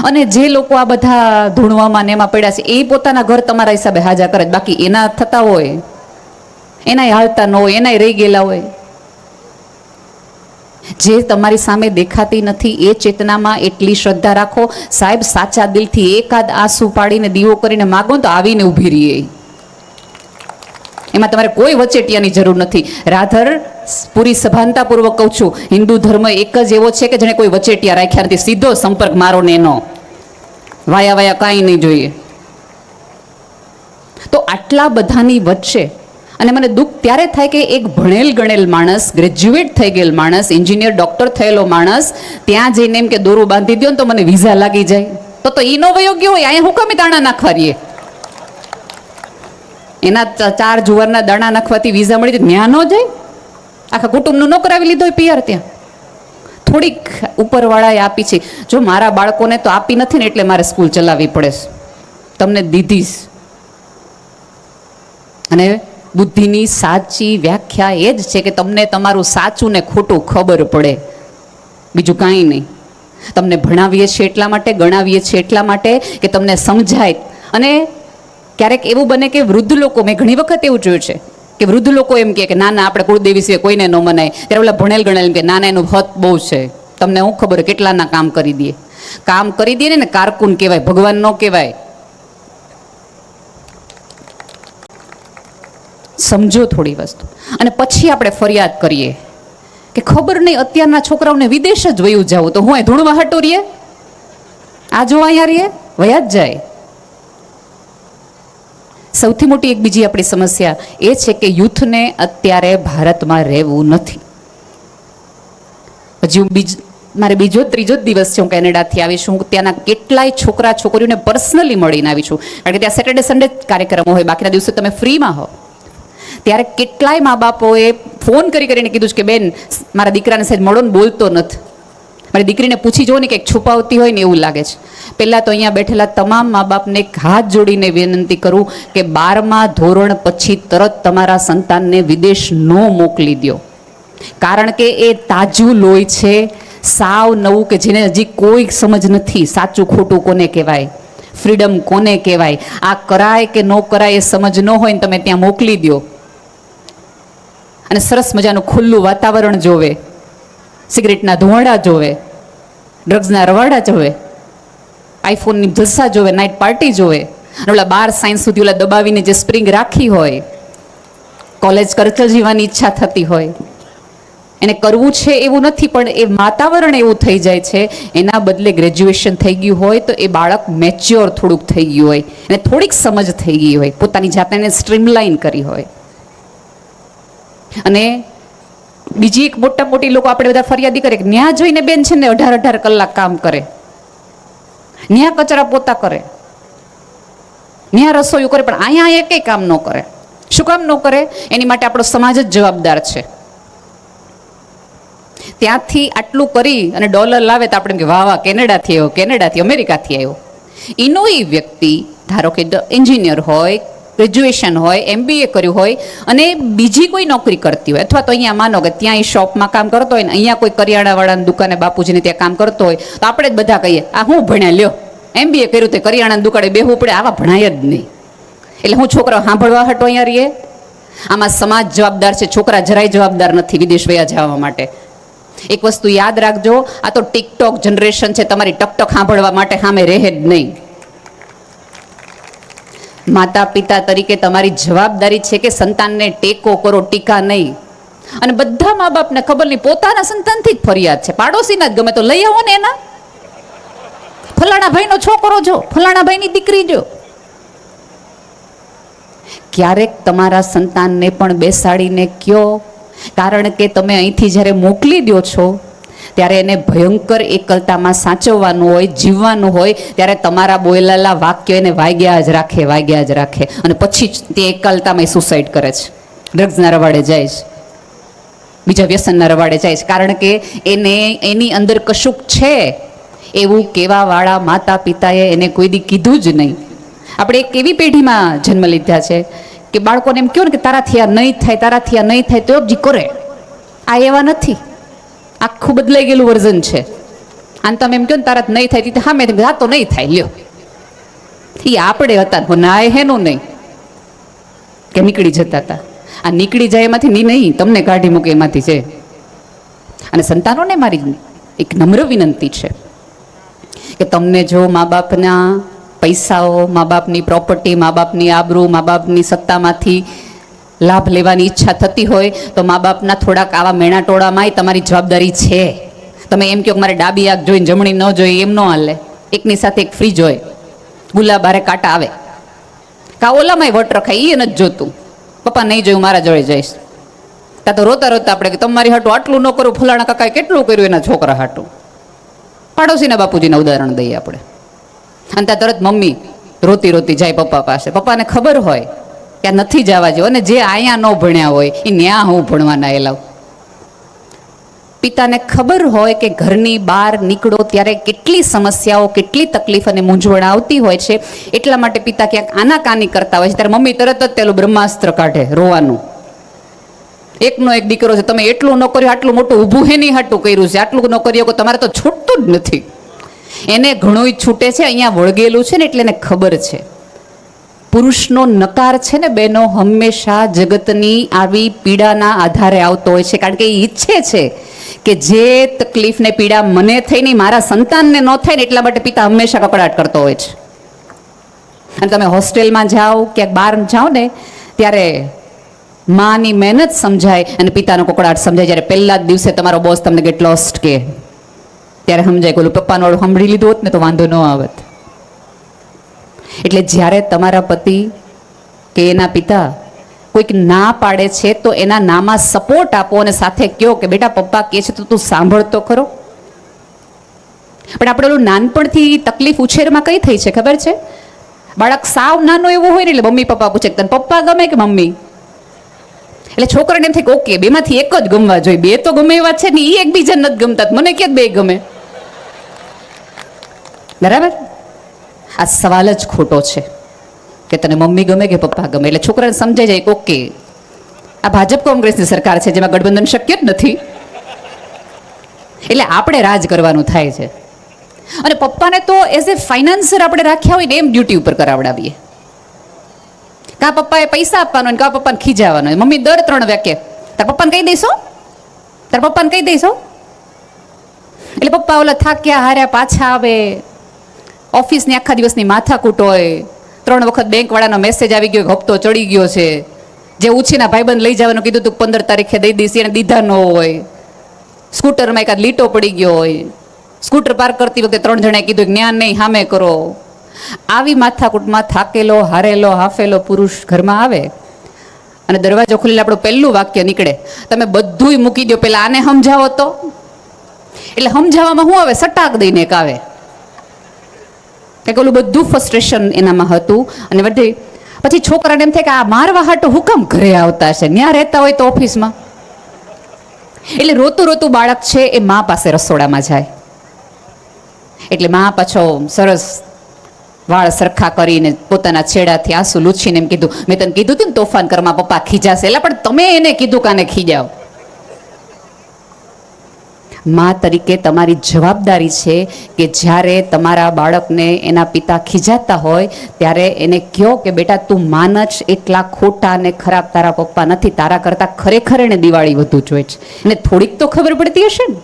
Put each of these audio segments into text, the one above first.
અને જે લોકો આ બધા ધૂણવામાં ને એમાં પડ્યા છે એ પોતાના ઘર તમારા હિસાબે હાજા કરે, બાકી એના થતા હોય, એનાય હાલતા ન હોય, એનાય રહી ગયેલા હોય. જે તમારી સામે દેખાતી નથી એ ચેતનામાં એટલી શ્રદ્ધા રાખો. સાહેબ, સાચા દિલથી એકાદ આંસુ પાડીને દીવો કરીને માગો તો આવીને ઊભી રહીએ. એમાં તમારે કોઈ વચેટિયાની જરૂર નથી. રાધર પૂરી સભાનતાપૂર્વક કહું છું, હિન્દુ ધર્મ એક જ એવો છે કે જેને કોઈ વચેટિયા રાખ્યા નથી. સીધો સંપર્ક મારો ને એનો, વાયા વાયા કાંઈ નહીં જોઈએ. તો આટલા બધાની વચ્ચે અને મને દુઃખ ત્યારે થાય કે એક ભણેલ ગણેલ માણસ, ગ્રેજ્યુએટ થઈ ગયેલ માણસ, એન્જિનિયર ડોક્ટર થયેલો માણસ ત્યાં જઈને એમ કે દોરું બાંધી દો ને તો મને વિઝા લાગી જાય. તો ઈ નો વયો ગયો હોય, અહીંયા હુકમે દાણા નાખવા રહીએ. એના 4 જુવારના દાણા નાખવાથી વિઝા મળી જાય, ન્યા ન જાય? આખા કુટુંબનું ન કરાવી લીધો હોય પિયર ત્યાં? થોડીક ઉપરવાળાએ આપી છે. જો મારા બાળકોને તો આપી નથી ને એટલે મારે સ્કૂલ ચલાવવી પડે છે, તમને દીધીશ. અને બુદ્ધિની સાચી વ્યાખ્યા એ જ છે કે તમને તમારું સાચું ને ખોટું ખબર પડે, બીજું કાંઈ નહીં. તમને ભણાવીએ છીએ એટલા માટે, ગણાવીએ છીએ એટલા માટે કે તમને સમજાય. અને ક્યારેક એવું બને કે વૃદ્ધ લોકો, મેં ઘણી વખત એવું જોયું છે કે વૃદ્ધ લોકો એમ કે ના ના આપણે કુળદેવી સિવાય કોઈને ન મનાય. ત્યારે ઓલા ભણેલ ગણેલ એમ કે ના ના એનું હત બહુ છે, તમને શું ખબર કેટલાના કામ કરી દે. કામ કરી દે ને કારકુન કહેવાય, ભગવાન ન કહેવાય. સમજો થોડી વસ્તુ. અને પછી આપણે ફરિયાદ કરીએ કે ખબર નહીં અત્યારના છોકરાઓને વિદેશ જ વયું જવું, તો હું એ ધૂણવા હટો રહીએ, આ જો અહીંયા રહીએ, વયા જ જાય. સૌથી મોટી એક બીજી આપણી સમસ્યા એ છે કે યુથને અત્યારે ભારતમાં રહેવું નથી. હજી મારે ત્રીજો જ દિવસ છે હું કેનેડાથી આવી છું. ત્યાંના કેટલાય છોકરા છોકરીઓને પર્સનલી મળીને આવી છું, કારણ કે ત્યાં સેટરડે સન્ડે કાર્યક્રમો હોય, બાકીના દિવસે તમે ફ્રીમાં હો. ત્યારે કેટલાય મા બાપોએ ફોન કરીને કીધું કે બેન મારા દીકરાને સાહેબ મળો ને, બોલતો નથી. મારી દીકરીને પૂછી જુઓ ને કંઈક છુપાવતી હોય ને એવું લાગે છે. પહેલાં તો અહીંયા બેઠેલા તમામ મા બાપને એક હાથ જોડીને વિનંતી કરું કે 12મા ધોરણ પછી તરત તમારા સંતાનને વિદેશ ન મોકલી દો, કારણ કે એ તાજું લોહી છે, સાવ નવું, કે જેને હજી કોઈ સમજ નથી સાચું ખોટું કોને કહેવાય, ફ્રીડમ કોને કહેવાય, આ કરાય કે ન કરાય એ સમજ ન હોય ને તમે ત્યાં મોકલી દો. અને સરસ મજાનું ખુલ્લું વાતાવરણ જોવે, સિગરેટના ધુમાડા જોવે, ડ્રગ્સના રવાડા જોવે, આઈફોનની જલસા જોવે, નાઇટ પાર્ટી જોવે. અને ઓલા 12 સાયન્સ સુધી ઓલા દબાવીને જે સ્પ્રિંગ રાખી હોય, કોલેજ કરચલ જીવવાની ઈચ્છા થતી હોય, એને કરવું છે એવું નથી, પણ એ વાતાવરણ એવું થઈ જાય છે. એના બદલે ગ્રેજ્યુએશન થઈ ગયું હોય તો એ બાળક મેચ્યોર થોડુંક થઈ ગયું હોય, એને થોડીક સમજ થઈ ગઈ હોય, પોતાની જાતને સ્ટ્રીમલાઇન કરી હોય. અને બીજી એક મોટી લોકો આપણે બધા ફરિયાદી કરે કે ન્યા જોઈને બેન છે ને 18 કલાક કામ કરે, ન્યા કચરા પોતા કરે, ન્યા રસોઈ કરે, પણ અહીંયા એકેય કામ ન કરે. શું કામ ન કરે? એની માટે આપણો સમાજ જ જવાબદાર છે. ત્યાંથી આટલું કરી અને ડોલર લાવે તો આપણે કે વાહ વાહ કેનેડાથી આવ્યો, કેનેડાથી અમેરિકાથી આવ્યો. એનો એ વ્યક્તિ ધારો કે એન્જિનિયર હોય, ગ્રેજ્યુએશન હોય, MBA કર્યું હોય અને બીજી કોઈ નોકરી કરતી હોય, અથવા તો અહીંયા માનો કે ત્યાં એ શોપમાં કામ કરતો હોય ને અહીંયા કોઈ કરિયાણાવાળાની દુકાને બાપુજીને ત્યાં કામ કરતો હોય, તો આપણે જ બધા કહીએ આ હું ભણ્યા લ્યો, MBA કર્યું તે કરિયાણાની દુકાને બેહવું પડે, આવા ભણાય જ નહીં. એટલે હું છોકરા સાંભળવા હટો અહીંયા રહીએ? આમાં સમાજ જવાબદાર છે, છોકરા જરાય જવાબદાર નથી વિદેશ વયા જવા માટે. એક વસ્તુ યાદ રાખજો, આ તો ટિકટોક જનરેશન છે, તમારી ટકટક સાંભળવા માટે સામે રહે જ નહીં. માતા પિતા તરીકે તમારી જવાબદારી છે કે સંતાનને ટેકો કરો, ટીકા નહીં. અને બધા મા બાપને ખબર નહીં, પોતાના સંતાનથી જ ફરિયાદ છે, પાડોશીના જ ગમે તો લઈ આવો ને, એના ફલાણા ભાઈનો છોકરો જો, ફલાણા ભાઈની દીકરી જો. ક્યારેક તમારા સંતાનને પણ બેસાડીને કયો, કારણ કે તમે અહીંથી જ્યારે મોકલી દો છો ત્યારે એને ભયંકર એકલતામાં સાચવવાનું હોય, જીવવાનું હોય, ત્યારે તમારા બોલેલા વાક્યો એને વાગ્યા જ રાખે. અને પછી તે એકલતામાં સુસાઇડ કરે છે, ડ્રગ્સના રવાડે જાય છે, બીજા વ્યસનના રવાડે જાય છે, કારણ કે એને એની અંદર કશુંક છે એવું કહેવાવાળા માતા પિતાએ એને કોઈ દી કીધું જ નહીં. આપણે એક એવી પેઢીમાં જન્મ લીધા છે કે બાળકોને એમ કહો ને કે તારાથી આ નહીં થાય, તારાથી આ નહીં થાય, તો જ કરે. આ એવા નથી, આખું બદલાઈ ગયેલું વર્ઝન છે. આને તમે એમ કહો ને તારા નહીં થાય, હા મેં હા તો નહીં થાય, લ્યો એ આપણે હતા ના હેનું નહીં કે નીકળી જતા હતા. આ નીકળી જાય એમાંથી નહીં, તમને કાઢી મૂકે એમાંથી છે. અને સંતાનોને મારી એક નમ્ર વિનંતી છે કે તમને જો મા બાપના પૈસાઓ, મા બાપની પ્રોપર્ટી, મા બાપની આબરૂ, મા બાપની સત્તામાંથી લાભ લેવાની ઈચ્છા થતી હોય તો મા બાપના થોડાક આવા મેણા ટોળામાંય તમારી જવાબદારી છે. તમે એમ કહો મારે ડાબી આંખ જોઈને જમણી ન જોઈએ, એમ ન હાલે. એકની સાથે એક ફ્રી જોઈએ, ગુલાબારે કાંટા આવે, કા ઓલામાંય વટ રખાય, એ નથી જોતું. પપ્પા નહીં જોયું મારા જોડે જઈશ, કાં તો રોતા રોતા આપણે કે તમારી હાટું આટલું ન કરું, ફલાણા કાકાએ કેટલું કર્યું એના છોકરા હાટું. પાડોશીના બાપુજીના ઉદાહરણ દઈએ આપણે. અને ત્યાં તરત મમ્મી રોતી રોતી જાય પપ્પા પાસે. પપ્પાને ખબર હોય કે આ નથી જવા જેવું, અને જે અહીંયા ન ભણ્યા હોય એ ન્યા હું ભણવાના એલાવ. પિતાને ખબર હોય કે ઘરની બહાર નીકળો ત્યારે કેટલી સમસ્યાઓ, કેટલી તકલીફ અને મૂંઝવણ આવતી હોય છે. એટલા માટે પિતા ક્યાંક આનાકાની કરતા હોય છે ત્યારે મમ્મી તરત જ પેલું બ્રહ્માસ્ત્ર કાઢે, રોવાનું. એકનો એક દીકરો છે, તમે એટલું ન કર્યું, આટલું મોટું ઊભું હેની હાટું કર્યું છે, આટલું ન કર્યું કે તમારે તો છૂટતું જ નથી. એને ઘણું છૂટે છે, અહીંયા વળગેલું છે ને એટલે એને ખબર છે. પુરુષનો નકાર છે ને બહેનો હંમેશા જગતની આવી પીડાના આધારે આવતો હોય છે. કારણ કે એ ઈચ્છે છે કે જે તકલીફ ને પીડા મને થઈ નહીં, મારા સંતાનને ન થાય ને એટલા માટે પિતા હંમેશા કકડાટ કરતો હોય છે. અને તમે હોસ્ટેલમાં જાઓ, ક્યાંક બહાર જાઓ ને ત્યારે માની મહેનત સમજાય અને પિતાનો કકડાટ સમજાય. જ્યારે પહેલા જ દિવસે તમારો બોસ તમને ગેટ લોસ્ટ કે ત્યારે સમજાય કે ઓલું પપ્પાનો વાળું સાંભળી લીધું હોત ને તો વાંધો ન આવત. એટલે જ્યારે તમારા પતિ કે એના પિતા કોઈક ના પાડે છે તો એના નામાં સપોર્ટ આપો અને સાથે કહો કે બેટા પપ્પા કહે છે તો તું સાંભળતો ખરો. પણ આપણે ઓલું નાનપણથી તકલીફ ઉછેરમાં કઈ થઈ છે ખબર છે? બાળક સાવ નાનો એવો હોય ને એટલે મમ્મી પપ્પા પૂછે તને પપ્પા ગમે કે મમ્મી? એટલે છોકરાને એમ થાય કે ઓકે બેમાંથી એક જ ગમવા જોઈએ, બે તો ગમે એવા છે ને એ એકબીજાને નથી ગમતા, મને ક્યાં બે ગમે? બરાબર? આ સવાલ જ ખોટો છે કે તને મમ્મી ગમે કે પપ્પા ગમે. એટલે છોકરાને સમજાઈ જાય કે ઓકે આ ભાજપ કોંગ્રેસની સરકાર છે જેમાં ગઠબંધન શક્ય જ નથી, એટલે આપણે રાજ કરવાનું થાય છે. અને પપ્પાને તો એઝ એ ફાઇનાન્સર આપણે રાખ્યા હોય ને એમ ડ્યુટી ઉપર કરાવડાવીએ. કા પપ્પાએ પૈસા આપવાનો હોય, કા પપ્પાને ખીજાવાનો હોય. મમ્મી દર 3 વાક્ય તાર પપ્પાને કહી દઈશો, તાર પપ્પાને કહી દઈશો. એટલે પપ્પા ઓલા થાક્યા હાર્યા પાછા આવે, ઓફિસની આખા દિવસની માથાકૂટ હોય, 3 વખત બેંકવાળાનો મેસેજ આવી ગયો, હપ્તો ચડી ગયો છે, જે ઉછીના ભાઈબંધ લઈ જવાનું કીધું તું 15 તારીખે દઈ દઈશ, એને દીધા ન હોય, સ્કૂટરમાં એકાદ લીટો પડી ગયો હોય, સ્કૂટર પાર્ક કરતી વખતે 3 જણાએ કીધું જ્ઞાન નહીં સામે કરો. આવી માથાકૂટમાં થાકેલો હારેલો હાફેલો પુરુષ ઘરમાં આવે અને દરવાજો ખોલીને આપણું પહેલું વાક્ય નીકળે, તમે બધુંય મૂકી દો, પેલા આને સમજાવો તો. એટલે સમજાવવામાં શું આવે? સટાક દઈને એક આવે કે ઓલું બધું ફ્રસ્ટ્રેશન એનામાં હતું. અને પછી છોકરાને એમ થાય કે આ મારવા હાટું હુકમ ઘરે આવતા છે, ત્યાં રહેતા હોય તો ઓફિસમાં. એટલે રોતું રોતું બાળક છે એ મા પાસે રસોડામાં જાય. એટલે મા પાછો સરસ વાળ સરખા કરીને પોતાના છેડાથી આંસુ લૂછીને એમ કીધું, મેં તને કીધું તું ને તોફાન કરમાં પપ્પા ખીજાશે. એટલે પણ તમે એને કીધું કાને ખીજાવ. મા તરીકે તમારી જવાબદારી છે કે જ્યારે તમારા બાળકને એના પિતા ખીજાતા હોય ત્યારે એને કહો કે બેટા તું માન જ એટલા ખોટા અને ખરાબ તારા પપ્પા નથી, તારા કરતાં ખરેખર એને દિવાળી વધુ જોઈએ છે. એને થોડીક તો ખબર પડતી હશે ને.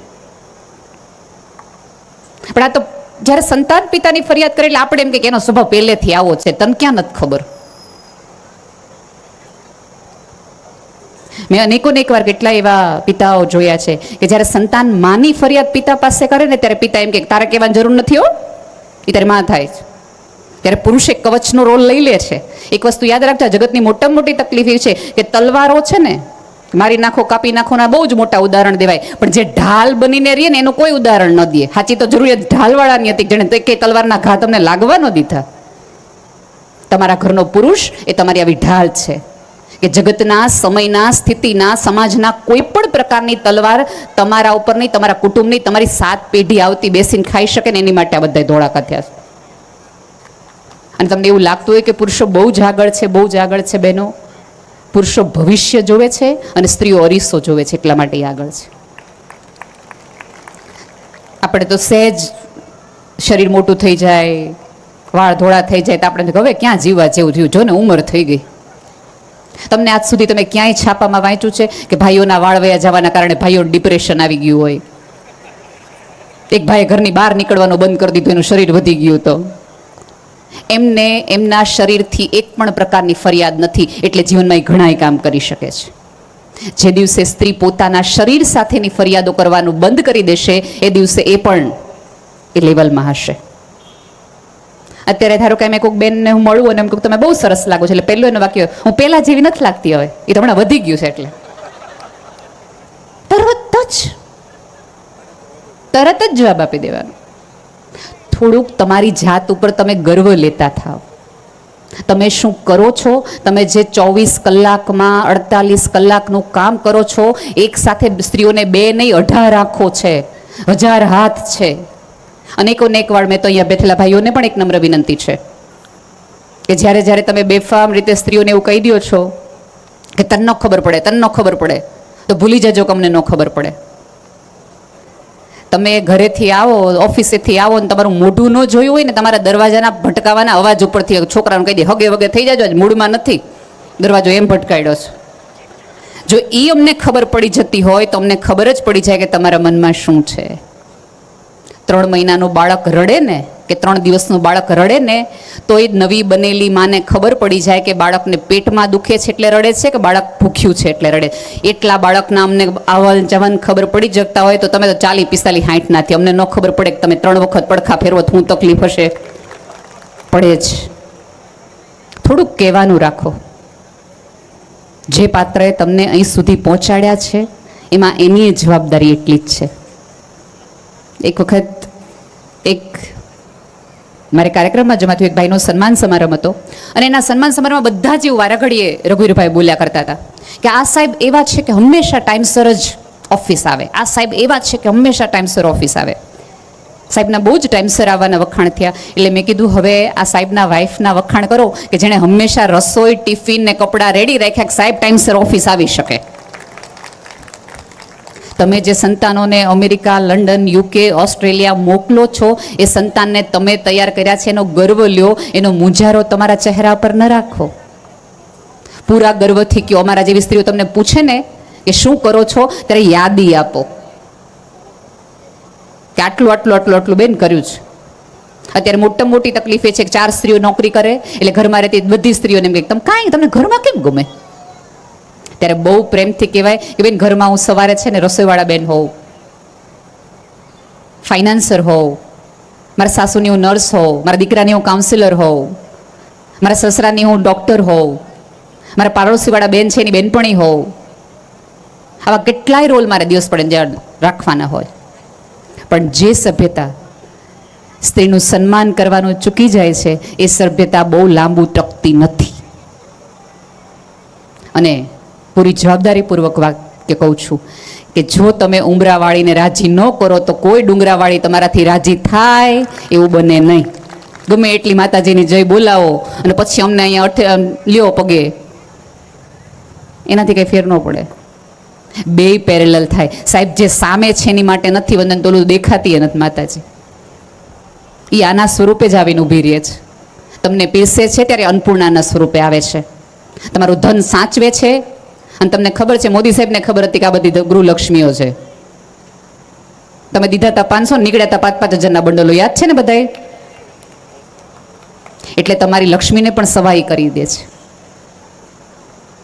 પણ આ તો જ્યારે સંતાન પિતાની ફરિયાદ કરે એટલે આપણે એમ કે એનો સ્વભાવ પહેલેથી આવો છે, તને ક્યાં નથી ખબર? મેં અનેક વાર કેટલા એવા પિતાઓ જોયા છે કે જ્યારે સંતાન માની ફરિયાદ પિતા પાસે કરે ને ત્યારે પિતા એમ કે તારે કહેવાની જરૂર નથી હો, એ તારી માં થાય છે. ત્યારે પુરુષ એક કવચનો રોલ લઈ લે છે. એક વસ્તુ યાદ રાખજો, જગતની મોટામાં મોટી તકલીફ એ છે કે તલવારો છે ને મારી નાખો કાપી નાખો ના બહુ જ મોટા ઉદાહરણ દેવાય, પણ જે ઢાલ બનીને રહીએ ને એનું કોઈ ઉદાહરણ ન દે. સાચી તો જરૂરિયાત ઢાલવાળાની હતી, જેને તે કે તલવારના ઘા તમને લાગવા ન દીધા. તમારા ઘરનો પુરુષ એ તમારી આવી ઢાલ છે કે જગતના, સમયના, સ્થિતિના, સમાજના કોઈ પણ પ્રકારની તલવાર તમારા ઉપર નહીં, તમારા કુટુંબની, તમારી 7 પેઢી આવતી બેસીને ખાઈ શકે ને એની માટે આ બધા ધોળાકા થયા છે. અને તમને એવું લાગતું હોય કે પુરુષો બહુ જ આગળ છે, બહુ જ આગળ છે. બહેનો, પુરુષો ભવિષ્ય જોવે છે અને સ્ત્રીઓ અરીસો જોવે છે, એટલા માટે આગળ છે. આપણે તો સહેજ શરીર મોટું થઈ જાય, વાળ ધોળા થઈ જાય તો આપણે હવે ક્યાં જીવવા જેવું થયું, જો ને ઉંમર થઈ ગઈ. તમને આજ સુધી તમે ક્યાંય છાપામાં વાંચ્યું છે કે ભાઈઓના વાળ વયા જવાના કારણે ભાઈઓ ડિપ્રેશન આવી ગયું હોય? એક ભાઈએ ઘરની બહાર નીકળવાનું બંધ કરી દીધું, એનું શરીર વધી ગયું. તો એમને એમના શરીરથી એક પણ પ્રકારની ફરિયાદ નથી, એટલે જીવનમાં એ ઘણાય કામ કરી શકે છે. જે દિવસે સ્ત્રી પોતાના શરીર સાથેની ફરિયાદો કરવાનું બંધ કરી દેશે, એ દિવસે એ પણ એ લેવલમાં હશે. અત્યારે ધારો કે મેં કોઈક બેનને હું મળું અને એમ કહું તમે બહુ સરસ લાગો છો, એટલે પહેલું એનું વાક્ય હું પહેલા જેવી નથી લાગતી, હવે એ તો હમણાં વધી ગયું છે. એટલે તરત જ જવાબ આપી દેવાનો. થોડુંક તમારી જાત ઉપર તમે ગર્વ લેતા થાવ. તમે શું કરો છો, તમે જે 24 કલાકમાં 48 કલાકનું કામ કરો છો, એક સાથે સ્ત્રીઓને 2 નહીં 18 આંખો છે, 1000 હાથ છે. અનેક વાર મેં તો અહીંયા બેઠેલા ભાઈઓને પણ એક નમ્ર વિનંતી છે કે જ્યારે જ્યારે તમે બેફામ રીતે સ્ત્રીઓને એવું કહી દો છો કે તને ન ખબર પડે, તો ભૂલી જજો કે અમને ન ખબર પડે. તમે ઘરેથી આવો, ઓફિસેથી આવો ને તમારું મોઢું ન જોયું હોય ને, તમારા દરવાજાના ભટકાવાના અવાજ ઉપરથી છોકરાને કહી દે હગે વગે થઈ જાજો, મૂડમાં નથી, દરવાજો એમ ભટકાડ્યો છે. જો એ અમને ખબર પડી જતી હોય તો અમને ખબર જ પડી જાય કે તમારા મનમાં શું છે. 3 મહિનાનું બાળક રડે ને કે 3 દિવસનું બાળક રડે ને, તો એ નવી બનેલી માને ખબર પડી જાય કે બાળકને પેટમાં દુખે છે એટલે રડે છે કે બાળક ભૂખ્યું છે એટલે રડે. એટલા બાળકના અમને આવન જવાન ખબર પડી જતા હોય તો તમે તો 40, 45, 60 નાથી અમને ન ખબર પડે કે તમે 3 વખત પડખા ફેરવો તો હું તકલીફ હશે? પડે જ. થોડુંક કહેવાનું રાખો. જે પાત્રએ તમને અહીં સુધી પહોંચાડ્યા છે એમાં એની જવાબદારી એટલી જ છે. એક વખત મારે કાર્યક્રમમાં જમાતું એક ભાઈનો સન્માન સમારંભ હતો, અને એના સન્માન સમારંભમાં બધા જ એવું વારાઘડીએ રઘુવીરભાઈ બોલ્યા કરતા હતા કે આ સાહેબ એવા છે કે હંમેશા ટાઈમસર જ ઓફિસ આવે, આ સાહેબ એવા છે કે હંમેશા ટાઈમસર ઓફિસ આવે. સાહેબના બહુ જ ટાઈમસર આવવાના વખાણ થયા. એટલે મેં કીધું હવે આ સાહેબના વાઈફના વખાણ કરો કે જેણે હંમેશા રસોઈ, ટિફિન ને કપડાં રેડી રાખ્યા કે સાહેબ ટાઈમસર ઓફિસ આવી શકે. તમે જે સંતાનોને અમેરિકા, લંડન, UK, ઓસ્ટ્રેલિયા મોકલો છો, એ સંતાનને તમે તૈયાર કર્યા છે એનો ગર્વ લ્યો, એનો મુંજારો તમારા ચહેરા પર ન રાખો. પૂરા ગર્વથી કયો. અમારા જેવી સ્ત્રીઓ તમને પૂછે ને કે શું કરો છો, ત્યારે યાદી આપો કે આટલું બેન કર્યું છે. અત્યારે મોટી તકલીફ એ છે કે 4 સ્ત્રીઓ નોકરી કરે એટલે ઘરમાં રહેતી બધી સ્ત્રીઓને એમ કે તમને ઘરમાં કેમ ગમે? ત્યારે બહુ પ્રેમથી કહેવાય કે બેન ઘરમાં હું સવારે છે ને રસોઈવાળા બેન હોઉં, ફાઇનાન્સર હોઉં, મારા સાસુની હું નર્સ હોઉં, મારા દીકરાની હું કાઉન્સિલર હોઉં, મારા સસરાની હું ડૉક્ટર હોઉં, મારા પાડોશીવાળા બેન છે એની બેનપણી હોઉં. આવા કેટલાય રોલ મારે દિવસ પડે જ્યાં રાખવાના હોય. પણ જે સભ્યતા સ્ત્રીનું સન્માન કરવાનું ચૂકી જાય છે એ સભ્યતા બહુ લાંબુ ટકતી નથી. અને પૂરી જવાબદારીપૂર્વક વાક્ય કહું છું કે જો તમે ઉંબરાવાળીને રાજી ન કરો તો કોઈ ડુંગરાવાળી તમારાથી રાજી થાય એવું બને નહીં. ગમે એટલી માતાજીની જય બોલાવો અને પછી અમને અહીંયા લ્યો પગે, એનાથી કંઈ ફેર ન પડે. 2 પેરેલલ થાય. સાહેબ જે સામે છે એની માટે નથી વંદન, તોલું દેખાતી નથી માતાજી. એ આના સ્વરૂપે જ આવીને ઊભી રહે છે. તમને પીરસે છે ત્યારે અન્નપૂર્ણાના સ્વરૂપે આવે છે. તમારું ધન સાચવે છે. અને તમને ખબર છે, મોદી સાહેબને ખબર હતી કે આ બધી ગૃહલક્ષ્મીઓ છે. તમે દીધા હતા 500, નીકળ્યા હતા 5-5 હજારના બંડલો, યાદ છે ને બધાએ? એટલે તમારી લક્ષ્મીને પણ સવાઈ કરી દે છે.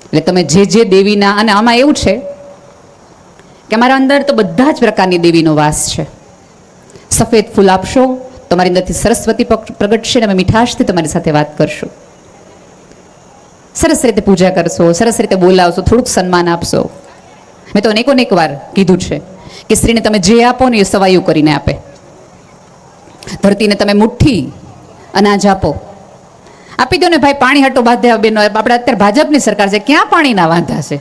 એટલે તમે જે દેવીના, અને આમાં એવું છે કે અમારા અંદર તો બધા જ પ્રકારની દેવીનો વાસ છે. સફેદ ફૂલ આપશો તમારી અંદરથી સરસ્વતી પ્રગટશે અને અમે મીઠાશથી તમારી સાથે વાત કરશું. સરસ રીતે પૂજા કરશો, સરસ રીતે બોલાવશો, થોડુંક સન્માન આપશો. મેં તો અનેક વાર કીધું છે કે સ્ત્રીને તમે જે આપો ને એ સવાયું કરીને આપે. ધરતીને તમે મુઠ્ઠી અનાજ આપી દો ને ભાઈ, પાણી હટો બાંધ્યા બેનો. આપણે અત્યારે ભાજપની સરકાર છે, ક્યાં પાણીના વાંધા છે?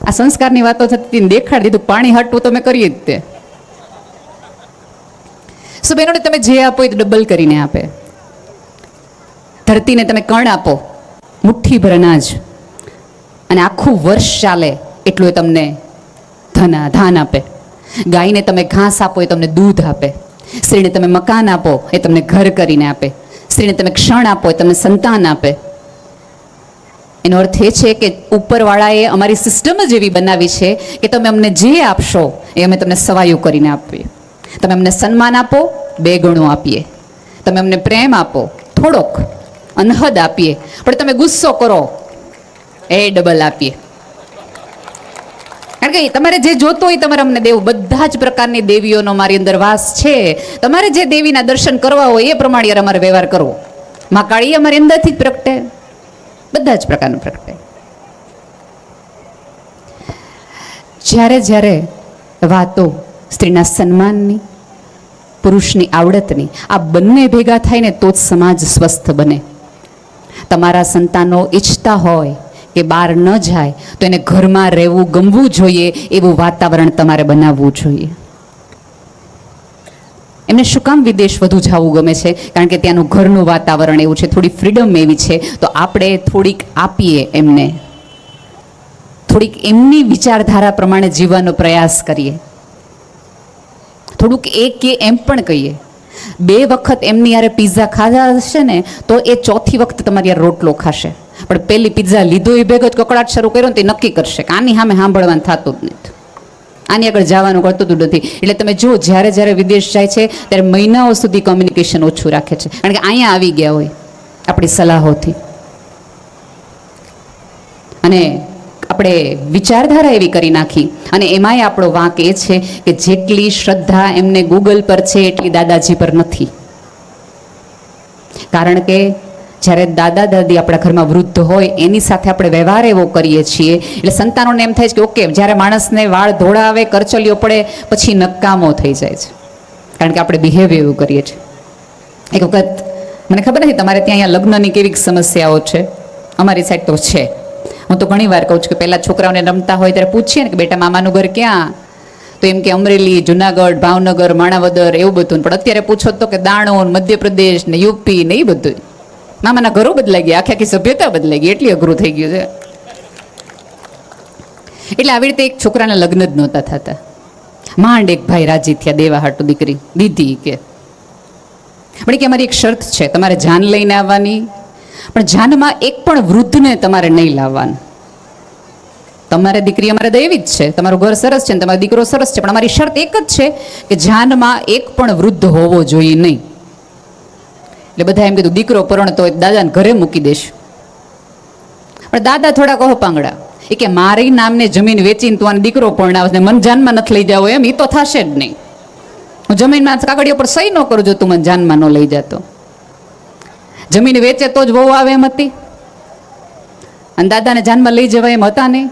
આ સંસ્કારની વાતો થતી દેખાડી દીધું, પાણી હટવું તો મેં કરીએ જ તે. સો બહેનોને તમે જે આપો એ ડબલ કરીને આપે. ધરતીને તમે કણ આપો, મુઠ્ઠીભર અનાજ, અને આખું વર્ષ ચાલે એટલું એ તમને ધાન આપે. ગાયને તમે ઘાસ આપો એ તમને દૂધ આપે. સ્ત્રીને તમે મકાન આપો એ તમને ઘર કરીને આપે. સ્ત્રીને તમે ક્ષણ આપો એ તમને સંતાન આપે. એનો અર્થ એ છે કે ઉપરવાળાએ અમારી સિસ્ટમ જ એવી બનાવી છે કે તમે અમને જે આપશો એ અમે તમને સવાયું કરીને આપીએ. તમે અમને સન્માન આપો, 2 ગણું આપીએ. તમે અમને પ્રેમ આપો, થોડોક અનહદ આપીએ. પણ તમે ગુસ્સો કરો એ ડબલ આપીએ. કારણ કે તમારે જે જોતો હોય તમારે અમને દેવું. બધા જ પ્રકારની દેવીઓનો મારી અંદર વાસ છે. તમારે જે દેવીના દર્શન કરવા હોય એ પ્રમાણે અમારે વ્યવહાર કરવો. મા કાળી અમારી અંદરથી જ પ્રગટે, બધા જ પ્રકારનું પ્રગટે. જ્યારે જ્યારે વાતો સ્ત્રીના સન્માનની, પુરુષની આવડતની, આ બંને ભેગા થાય ને તો જ સમાજ સ્વસ્થ બને. તમારા સંતાનો ઈચ્છતા હોય કે બહાર ન જાય તો એને ઘરમાં રહેવું ગમવું જોઈએ, એવું વાતાવરણ તમારે બનાવવું જોઈએ. એમને શું કામ વિદેશ વધુ જવું ગમે છે? કારણ કે ત્યાંનું ઘરનું વાતાવરણ એવું છે, થોડી ફ્રીડમ એવી છે. તો આપણે થોડીક આપીએ એમને, થોડીક એમની વિચારધારા પ્રમાણે જીવવાનો પ્રયાસ કરીએ. થોડુંક કે એમ પણ કહીએ, 2 વખત એમની યારે પિઝા ખાધા હશે ને તો એ 4થી વખત તમારી યાર રોટલો ખાશે. પણ પહેલી પિઝા લીધો એ ભેગો જ કકડાટ શરૂ કર્યો ને તે નક્કી કરશે કે આની સામે સાંભળવાનું થતું જ નથી, આની આગળ જવાનું કરતું જ નથી. એટલે તમે જો જ્યારે જ્યારે વિદેશ જાય છે ત્યારે મહિનાઓ સુધી કોમ્યુનિકેશન ઓછું રાખે છે. કારણ કે અહીંયા આવી ગયા હોય આપણી સલાહોથી. અને આપણે વિચારધારા એવી કરી નાખી. અને એમાંય આપણો વાંક એ છે કે જેટલી શ્રદ્ધા એમને ગૂગલ પર છે એટલી દાદાજી પર નથી. કારણ કે જ્યારે દાદા દાદી આપણા ઘરમાં વૃદ્ધ હોય એની સાથે આપણે વ્યવહાર એવો કરીએ છીએ એટલે સંતાનોને એમ થાય છે કે ઓકે, જ્યારે માણસને વાળ ધોળાવે, કરચલીઓ પડે પછી નકામો થઈ જાય છે. કારણ કે આપણે બિહેવ એવું કરીએ છીએ. એક વખત મને ખબર નથી તમારે ત્યાં અહીંયા લગ્નની કેવી સમસ્યાઓ છે, અમારી સાઈડ તો છે. હું તો ઘણી વાર કહું છું કે પહેલાં છોકરાઓને રમતા હોય ત્યારે પૂછીએ ને કે બેટા મામાનું ઘર ક્યાં? તો એમ કે અમરેલી, જુનાગઢ, ભાવનગર, માણાવદર એવું બધું. પણ અત્યારે પૂછો તો કે દાણોન, મધ્યપ્રદેશ ને યુપી ને એ બધું. મામાના ઘરો બદલાઈ ગયા, આખી સભ્યતા બદલાઈ ગઈ, એટલી અઘરું થઈ ગયું છે. એટલે આવી રીતે એક છોકરાના લગ્ન જ નહોતા થતા. માંડ એક ભાઈ રાજી થયા દેવા હાટુ દીકરી દીધી કે. પણ કે અમારી એક શરત છે, તમારે જાન લઈને આવવાની, પણ જાનમાં એક પણ વૃદ્ધને તમારે નહીં લાવવાનું. તમારે દીકરી અમારે તો એવી જ છે, તમારું ઘર સરસ છે ને તમારો દીકરો સરસ છે, પણ અમારી શરત એક જ છે કે જાનમાં એક પણ વૃદ્ધ હોવો જોઈએ નહીં. એટલે બધા એમ કીધું દીકરો પરણતો હોય દાદાને ઘરે મૂકી દેશું. પણ દાદા થોડા કહો પાંગડા, એ કે મારી નામને જમીન વેચીને તું આને દીકરો પરણાવશે ને મને જાનમાં નથી લઈ જાવ એમ, એ તો થશે જ નહીં. હું જમીનમાં કાગળિયો પર સહી ન કરું જો તું મને જાનમાં ન લઈ જતો. જમીન વેચે તો જ વહુ આવે એમ હતી, અને દાદાને જાનમાં લઈ જવાય એમ હતા નહીં.